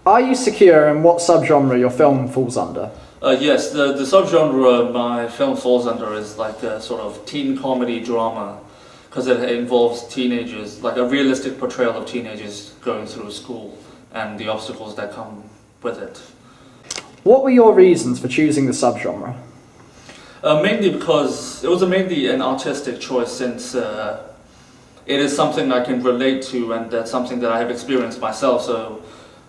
Are you secure in what subgenre your film falls under? Yes, the subgenre my film falls under is like a sort of teen comedy drama, because it involves teenagers, like a realistic portrayal of teenagers going through school and the obstacles that come with it. What were your reasons for choosing the subgenre? Mainly because it was mainly an artistic choice, since it is something I can relate to, and that's something that I have experienced myself, so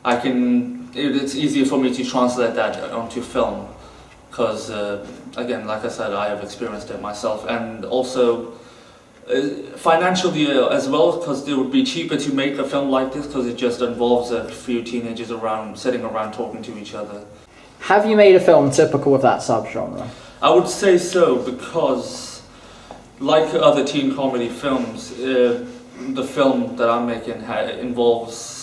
it's easier for me to translate that onto film, because again, like I said, I have experienced it myself, and also financially as well, because it would be cheaper to make a film like this, because it just involves a few teenagers sitting around talking to each other. Have you made a film typical of that subgenre? I would say so, because like other teen comedy films, the film that I'm making involves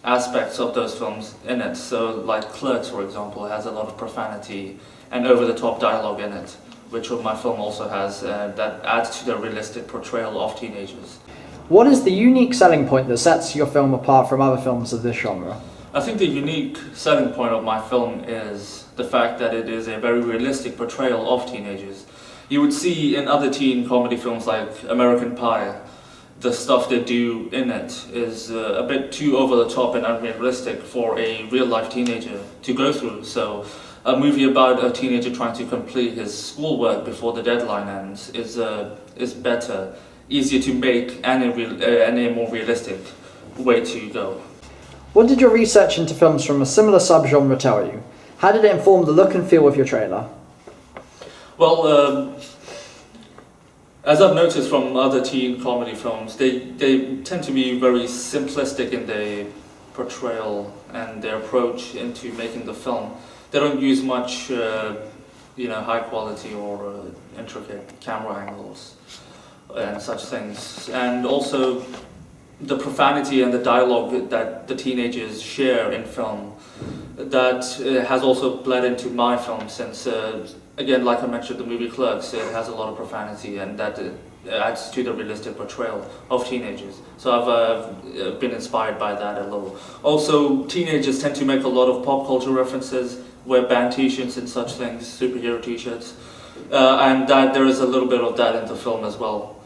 aspects of those films in it. So like Clerks, for example, has a lot of profanity and over-the-top dialogue in it, which my film also has, that adds to the realistic portrayal of teenagers. What is the unique selling point that sets your film apart from other films of this genre? I think the unique selling point of my film is the fact that it is a very realistic portrayal of teenagers. You would see in other teen comedy films like American Pie, the stuff they do in it is a bit too over the top and unrealistic for a real life teenager to go through. So a movie about a teenager trying to complete his schoolwork before the deadline ends is better, easier to make, and a more realistic way to go. What did your research into films from a similar subgenre tell you? How did it inform the look and feel of your trailer? Well, as I've noticed from other teen comedy films, they tend to be very simplistic in their portrayal and their approach into making the film. They don't use much, high quality or intricate camera angles and such things. And also, the profanity and the dialogue that the teenagers share in film, that has also bled into my film, since again, like I mentioned, the movie Clerks, it has a lot of profanity, and that adds to the realistic portrayal of teenagers. So I've been inspired by that a little. Also, teenagers tend to make a lot of pop culture references, wear band t-shirts and such things, superhero t-shirts, and that there is a little bit of that in the film as well.